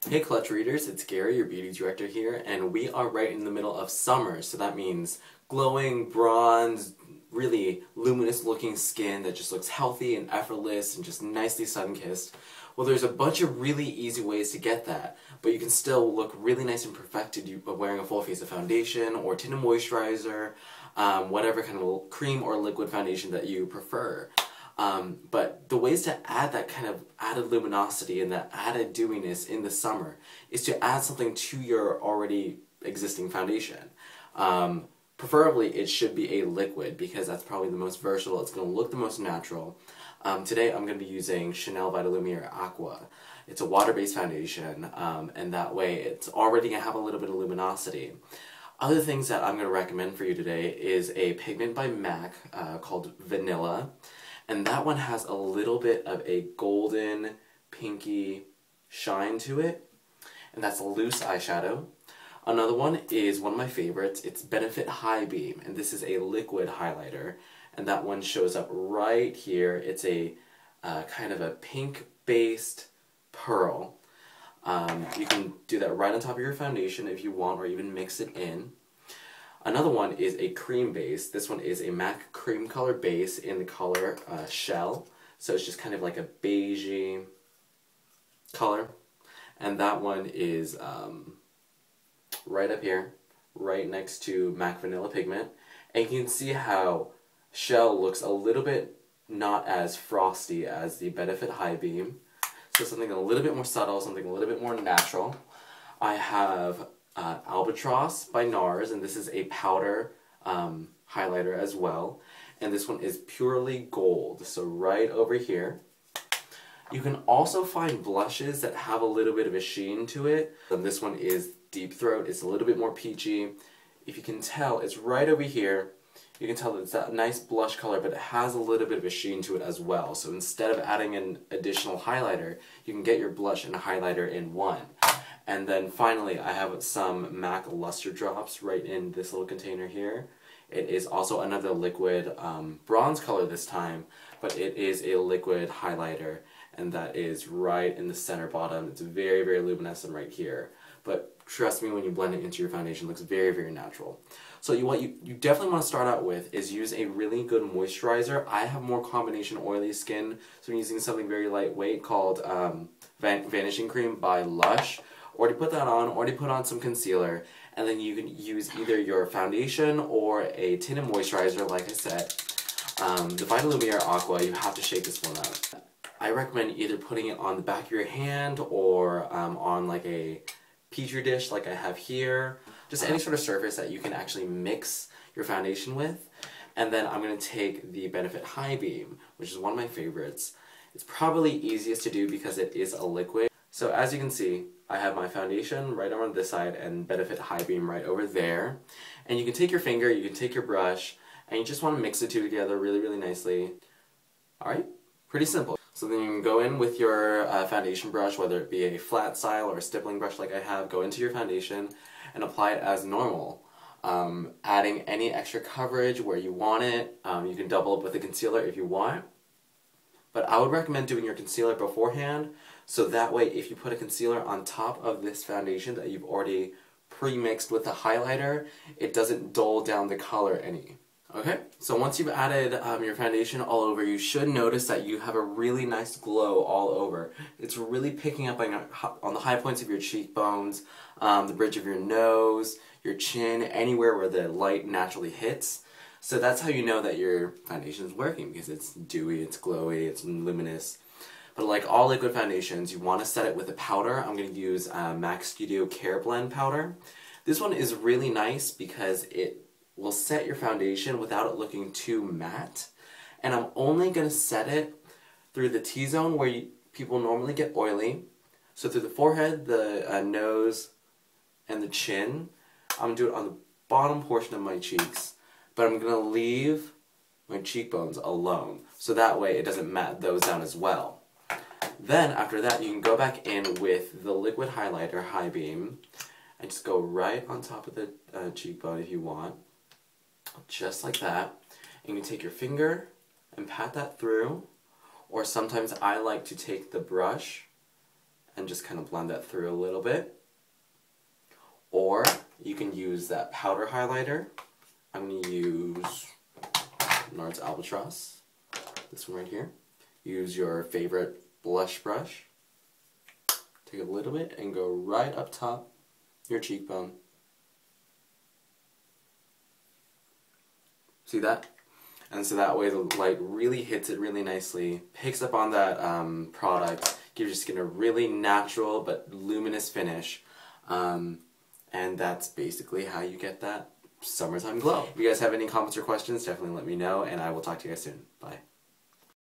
Hey Clutch Readers, it's Gary, your beauty director here, and we are right in the middle of summer, so that means glowing, bronze, really luminous looking skin that just looks healthy and effortless and just nicely sun-kissed. Well, there's a bunch of really easy ways to get that, but you can still look really nice and perfected wearing a full face of foundation or tinted moisturizer, whatever kind of cream or liquid foundation that you prefer. But the ways to add that kind of added luminosity and that added dewiness in the summer is to add something to your already existing foundation. Preferably it should be a liquid because that's probably the most versatile, it's going to look the most natural. Today I'm going to be using Chanel Vitalumiere Aqua. It's a water-based foundation and that way it's already going to have a little bit of luminosity. Other things that I'm going to recommend for you today is a pigment by MAC called Vanilla. And that one has a little bit of a golden, pinky shine to it. And that's a loose eyeshadow. Another one is one of my favorites. It's Benefit High Beam. And this is a liquid highlighter. And that one shows up right here. It's a kind of a pink-based pearl. You can do that right on top of your foundation if you want, or even mix it in. Another one is a cream base. This one is a MAC cream color base in the color Shell. So it's just kind of like a beigey color. And that one is right up here, right next to MAC Vanilla Pigment. And you can see how Shell looks a little bit not as frosty as the Benefit High Beam. So something a little bit more subtle, something a little bit more natural. I have Albatross by NARS, and this is a powder highlighter as well. And this one is purely gold, so right over here. You can also find blushes that have a little bit of a sheen to it. And this one is Deep Throat, it's a little bit more peachy. If you can tell, it's right over here. You can tell that it's that nice blush color, but it has a little bit of a sheen to it as well. So instead of adding an additional highlighter, you can get your blush and highlighter in one. And then finally, I have some MAC Luster Drops right in this little container here. It is also another liquid bronze color this time, but it is a liquid highlighter, and that is right in the center bottom. It's very, very luminescent right here. But trust me, when you blend it into your foundation, it looks very, very natural. So what you definitely want to start out with is use a really good moisturizer. I have more combination oily skin, so I'm using something very lightweight called Vanishing Cream by Lush. Already put that on, already put on some concealer, and then you can use either your foundation or a tinted moisturizer, like I said. The Vitalumiere Aqua, you have to shake this one up. I recommend either putting it on the back of your hand or on like a petri dish like I have here. Just any sort of surface that you can actually mix your foundation with. And then I'm going to take the Benefit High Beam, which is one of my favorites. It's probably easiest to do because it is a liquid. So as you can see, I have my foundation right over on this side and Benefit High Beam right over there. And you can take your finger, you can take your brush, and you just want to mix the two together really, really nicely. Alright, pretty simple. So then you can go in with your foundation brush, whether it be a flat style or a stippling brush like I have, go into your foundation and apply it as normal. Adding any extra coverage where you want it. You can double up with a concealer if you want. But I would recommend doing your concealer beforehand, so that way if you put a concealer on top of this foundation that you've already pre-mixed with the highlighter, it doesn't dull down the color any. Okay, so once you've added your foundation all over, you should notice that you have a really nice glow all over. It's really picking up on the high points of your cheekbones, the bridge of your nose, your chin, anywhere where the light naturally hits. So that's how you know that your foundation is working, because it's dewy, it's glowy, it's luminous. But like all liquid foundations, you want to set it with a powder. I'm going to use MAC Studio Care Blend powder. This one is really nice because it will set your foundation without it looking too matte. And I'm only going to set it through the T-zone where people normally get oily. So through the forehead, the nose, and the chin. I'm going to do it on the bottom portion of my cheeks. But I'm going to leave my cheekbones alone, so that way it doesn't matte those down as well. Then after that you can go back in with the liquid highlighter, High Beam, and just go right on top of the cheekbone if you want, just like that. And you can take your finger and pat that through, or sometimes I like to take the brush and just kind of blend that through a little bit. Or you can use that powder highlighter. I'm going to use NARS Albatross, this one right here. Use your favorite blush brush. Take a little bit and go right up top your cheekbone. See that? And so that way the light really hits it really nicely, picks up on that product, gives your skin a really natural but luminous finish. And that's basically how you get that summertime glow. If you guys have any comments or questions, definitely let me know, and I will talk to you guys soon. Bye.